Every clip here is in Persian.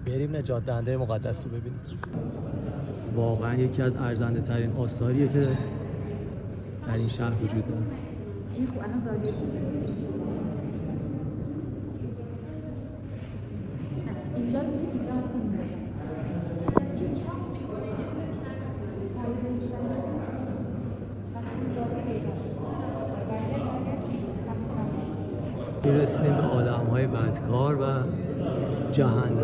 بریم نجات دهنده مقدس رو ببینیم. واقعا یکی از ارزنده ترین آثاریه که در این شهر وجود داره. میرسیم به آدم‌های بدکار و جهنم.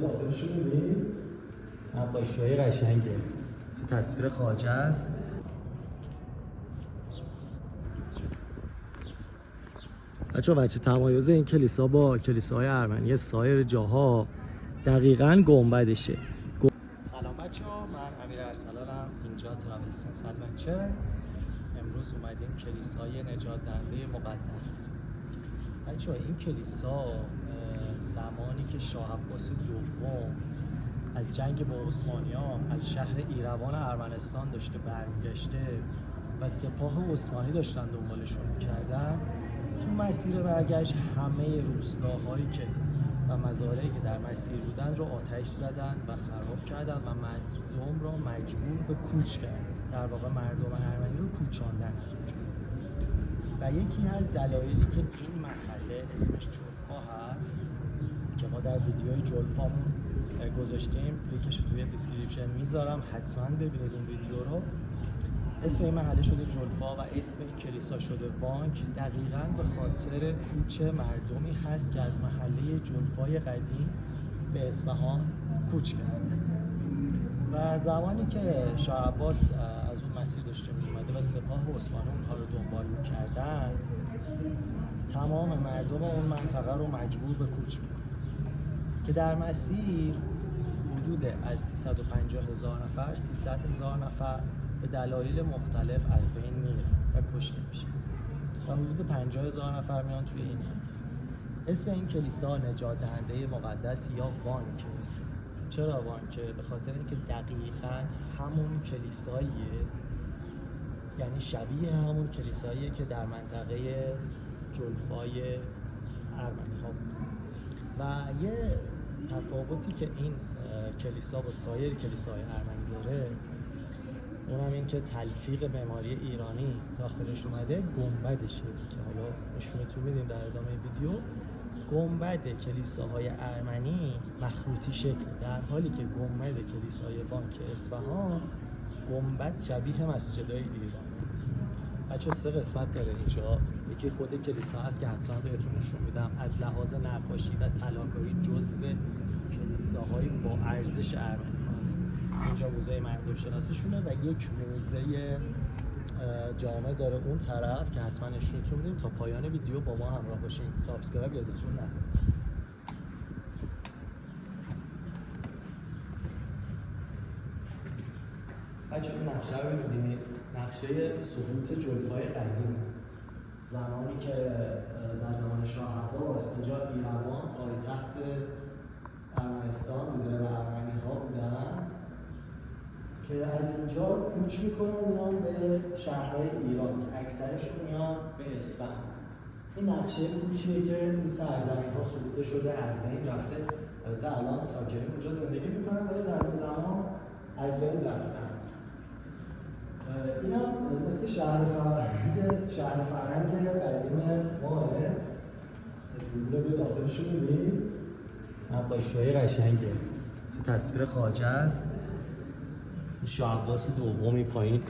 داخلش رو ببین، نقاشی‌های قشنگه. تصویر خواجه است. بچه تمایز این کلیسا با کلیساهای ارمنی سایر جاها دقیقاً گنبدشه. سلام بچه‌ها، من امیر ارسلانم، اینجا تراولسنس ادونچر. امروز اومدیم کلیسای نجات دهنده مقدس. بچه‌ها این کلیسا زمانی که شاه عباس دوم از جنگ با عثمانیان از شهر ایروان ارمنستان داشته برمیگشته و سپاه عثمانی داشتن دنبالشون میکردن، تو مسیر برگشت همه روستاهایی که و مزارعی که در مسیر بودن رو آتش زدن و خراب کردن و مردم رو مجبور به کوچ کردن. در واقع مردم ارمنی رو کوچاندن از اونجا. و یکی از دلایلی که این محله اسمش جلفا هست که ما در ویدیوی جلفامون گذاشتیم، لینکش رو توی دیسکریپشن میذارم، حتما ببینید اون ویدیو رو. اسم این محله شده جلفا و اسم این کلیسا شده بانک، دقیقاً به خاطر کوچ مردمی هست که از محله جلفای قدیم به اصفهان کوچ کردن. و زمانی که شاه عباس از اون مسیر داشته می‌اومده و سپاه عثمانی اونها رو دنبال می‌کردن، تمام مردم اون منطقه رو مجبور به کوچ می‌کنه که در مسیر حدود از 350,000 نفر 300,000 نفر به دلایل مختلف از بین میرن و کشته میشن و حدود 50,000 نفر میان توی این منطقه. اسم این کلیسا نجات دهنده مقدس یا وانکه. چرا وانکه؟ به خاطر اینکه دقیقاً همون کلیساییه، یعنی شبیه همون کلیساییه که در منطقه جلفای ارمنی ها بود. و یه تفاوتی که این کلیسا با سایر کلیساهای ارمنی داره، اونم این که تلفیق معماری ایرانی داخلش اومده، گنبدشه که حالا نشونتون میدیم در ادامه ویدیو. گنبد کلیساهای ارمنی مخروطی شکله، در حالی که گنبد کلیسای بانک اصفهان گنبد شبیه مسجدهای ایران. بچه 3 قسمت داره اینجا. یکی خود کلیسا هست که حتما بهتون نشون میدم، از لحاظ نقاشی و طلاکاری جزو کلیساهای با ارزش ارمنی هست. اینجا موزه مردم شناسیشونه و یک موزه جامع داره اون طرف که حتما نشونتون میدیم. تا پایان ویدیو با ما همراه باشین. سابسکرایب یادتون نره. بچه این نقشه رو ببینید، نقشه سقوط جلفای قدیم. زمانی که در زمان شاه عباس اینجا ایروان پایتخت ارمنستان بوده و ارمنی ها بودن که از اینجا کوچ میکنن میان به شهرهای ایران که اکثرشون میان به اصفهان. این نقشه کوچیه که این سرزمین ها سقوط شده، از بین رفته. البته الان ساکنین اونجا زندگی میکنن ولی در اون زمان از بین رفتن. این هم مثل شهر فرهنگ قدیم ماه. رو به داخلش رو ببین، نقاشی‌های قشنگه. تصویر خواجه است، شاه عباس دومی پایین.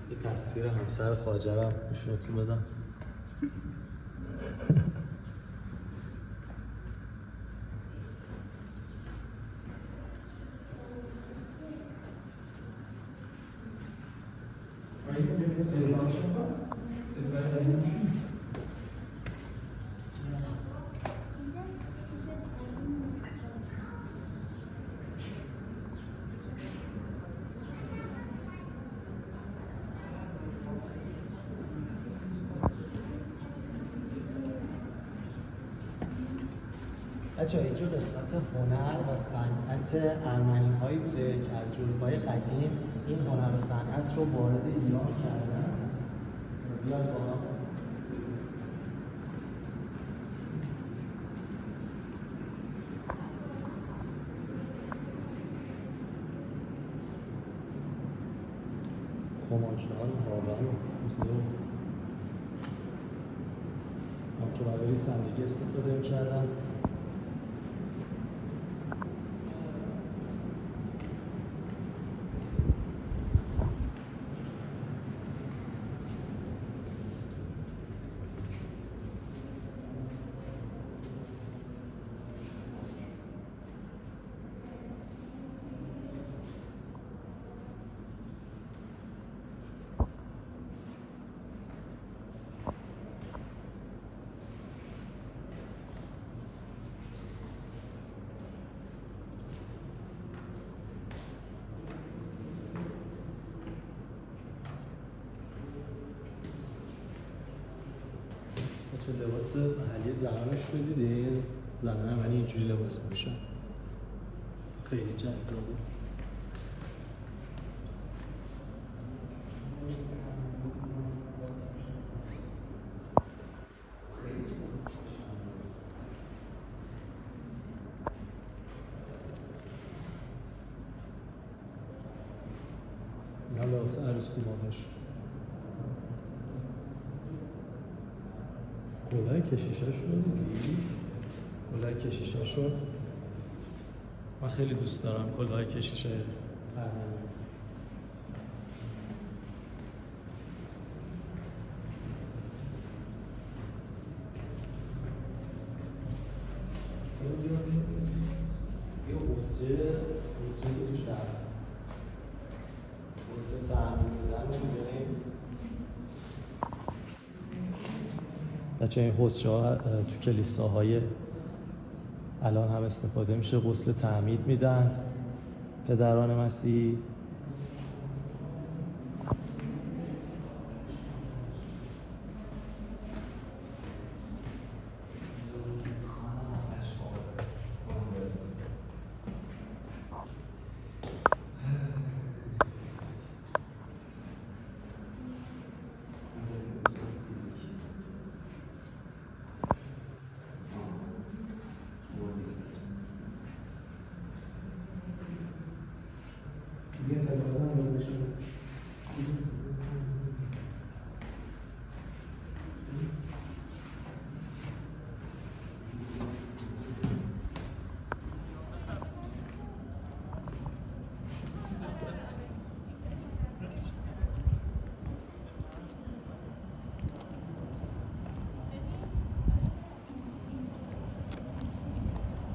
یه تصویر همسر خواجه رو نشونتون بدم. بچه اینجا قسمت هنر و صنعت ارمنی هایی بوده که از جلو قدیم این هنر و صنعت رو وارد ایران کردن. بیاد بالا. خماجه‌های هاون و کوزه هم که برای ریسندگی استفاده می‌کردن. چه لباس محلی زنانش رو دیدین؟ زنان هم اینجوری لباس میشن، خیلی جذابه. اینا لباس عروس خونه‌هاش. کلاه کشیشاش رو دیدی؟ کلاه کشیشاش رو من خیلی دوست دارم. کلاه کشیش فرهنگی یه حسچه که توش در حسچه تعمیر بودن رو می‌بینیم. بچه این حسچه ها تو کلیساهای الان هم استفاده میشه، غسل تعمید میدن پدران مسیحی.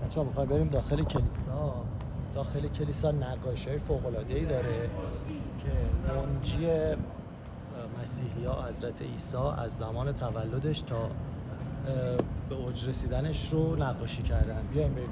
بچه‌ها می‌خوایم بریم داخل کلیسا. داخل کلیسا نقاشی‌های فوق‌العاده‌ای داره که منجی مسیحی‌ها حضرت عیسی از زمان تولدش تا به اوج رسیدنش رو نقاشی کردن. بیایم بریم.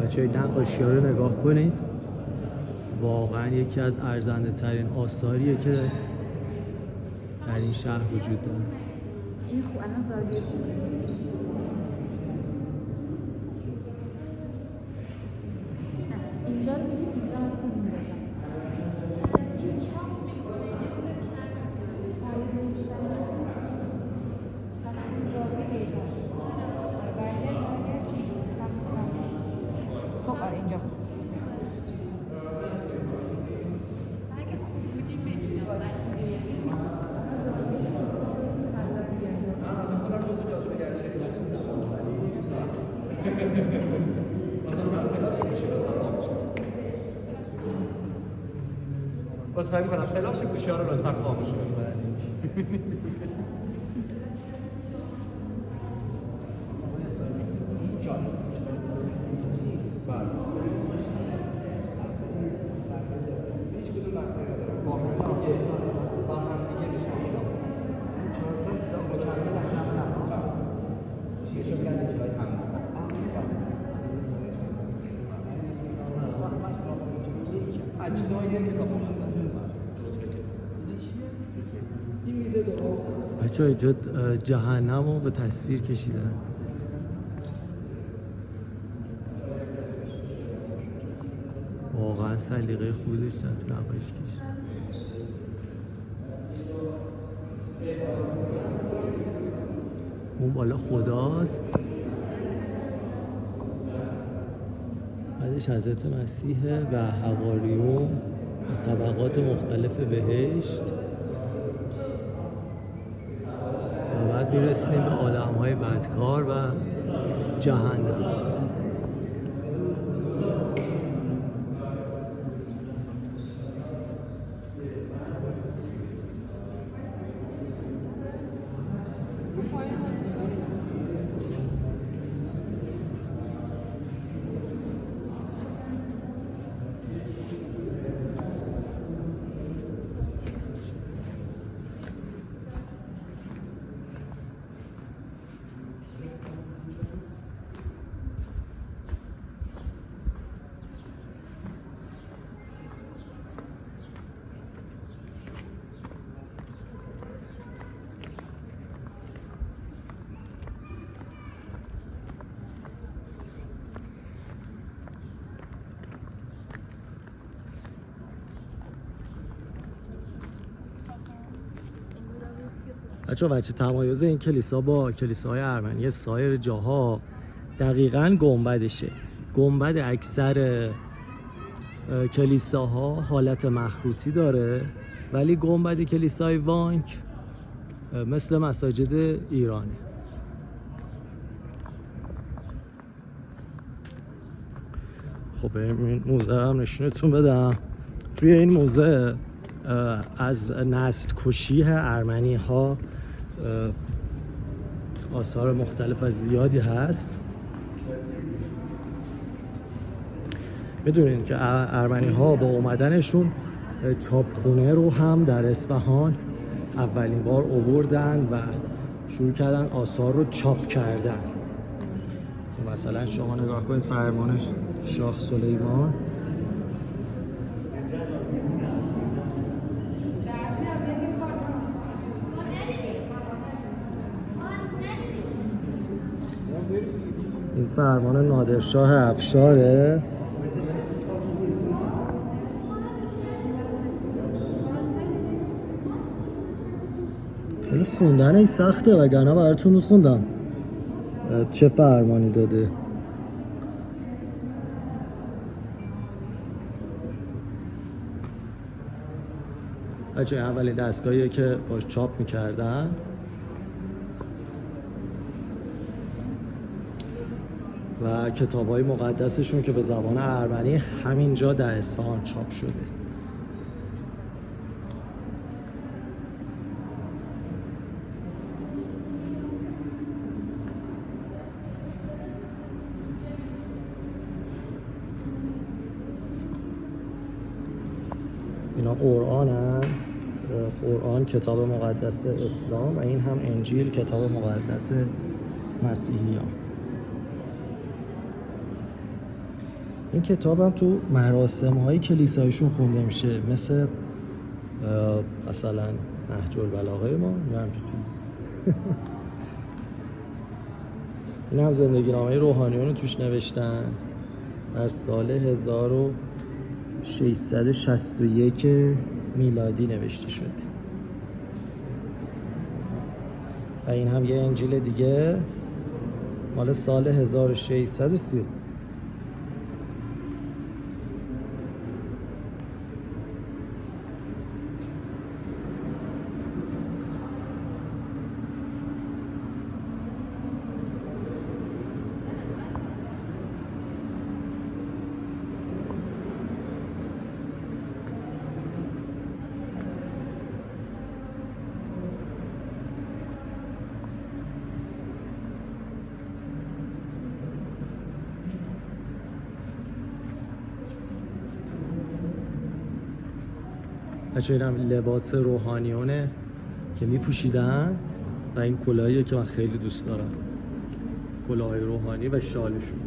بچه نقاشی ها رو نگاه کنید، واقعا یکی از ارزنده ترین آثاریه که در این شهر وجود داره. بازخواهی میکنم فلاش گوشی ها رو لطفا خاموش کنید. بچه اینجا جهنم رو به تصویر کشیدن. واقعا سلیقه خوبی داشتن تو نمایش کشیدن. اون بالا خداست، بعدش حضرت مسیحه و حواریون و طبقات مختلف بهشت و بعد میرسیم به آدم‌های بدکار و جهنم. بچه تمایز این کلیسا با کلیساهای ارمنی سایر جاها دقیقاً گنبدشه. گنبد اکثر کلیساها حالت مخروطی داره، ولی گنبد کلیسای وانک مثل مساجد ایرانی. خب این موزه هم نشونتون بدم. توی این موزه از نسل کشی ارمنی ها آثار مختلف و زیادی هست. میدونین که ارمنی ها با اومدنشون چاپخونه رو هم در اصفهان اولین بار آوردن و شروع کردن آثار رو چاپ کردن. مثلا شما نگاه کنید فرمان شاه سلیمان، این فرمان نادرشاه افشاره. خیلی خوندن این سخته، وگرنه براتون میخوندم چه فرمانی داده. بچه اولین دستگاهیه که باش چاپ میکردن و کتاب‌های مقدسشون که به زبان ارمنی همینجا در اصفهان چاپ شده. اینا قرآنن. قرآن کتاب مقدس اسلام و این هم انجیل کتاب مقدس مسیحیان. این کتاب هم تو مراسم های کلیسایشون خونده میشه، مثل مثلا نهج البلاغه ما یا همچون چیز. این هم زندگی نامه روحانیون رو توش نوشتن. در سال 1661 میلادی نوشته شده. و این هم یه انجیل دیگه مال سال 1633. بچه اینم لباس روحانیونه که میپوشیدن و این کلاهیه که من خیلی دوست دارم، کلاه روحانی و شالشون.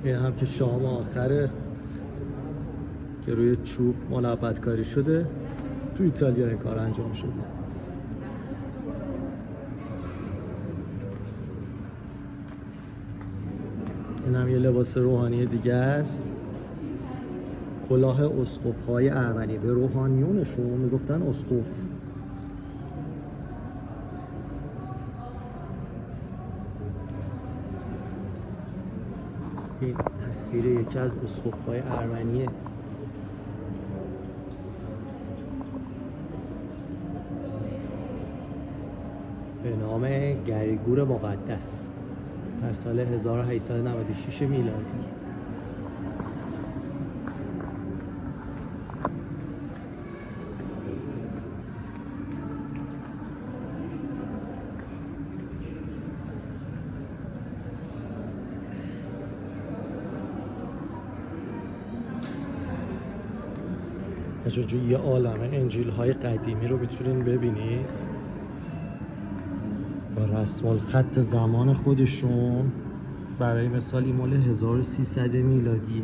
این هم که شام آخره که روی چوب ملبد کاری شده. تو ایتالیا این کار انجام شده. این هم یه لباس روحانی دیگه است، کلاه اسقف‌های ارمنی. به روحانیونشون میگفتن اسقف. این تصویر یکی از اسقف‌های ارمنیه به نام گریگور مقدس در سال 1896 میلادی. یه عالمه انجیل های قدیمی رو میتونین ببینید با رسم الخط زمان خودشون. برای مثال این مال 1300 میلادیه.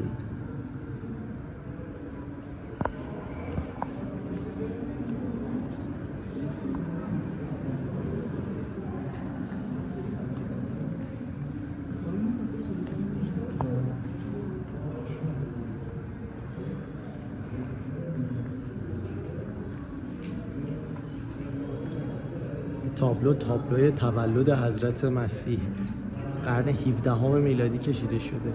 تابلوی تولد حضرت مسیح قرن 17 میلادی کشیده شده.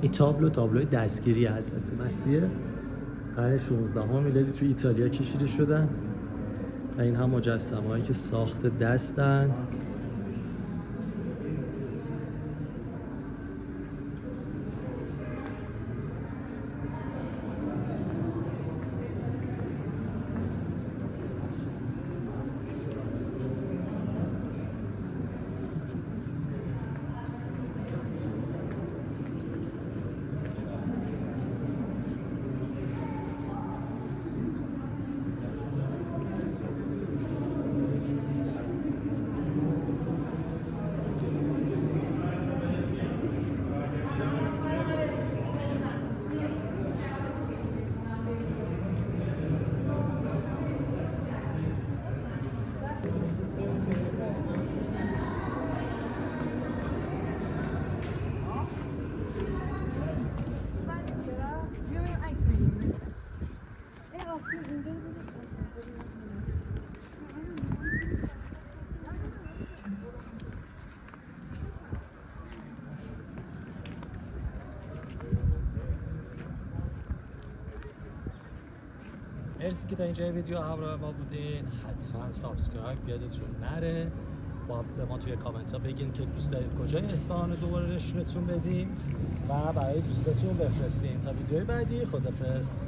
این تابلوی دستگیری حضرت مسیح قرن 16 میلادی تو ایتالیا کشیده شدن و این هم مجسمه هایی که ساخت دستن. مرسی که تا اینجای ویدیو همراه ما بودین. حتما سابسکرایب یادتون نره. به ما توی کامنت ها بگین که دوست دارید کجای اصفهان رو دوباره نشونتون بدیم و برای دوستاتون بفرستین. تا ویدیوی بعدی، خدافظ.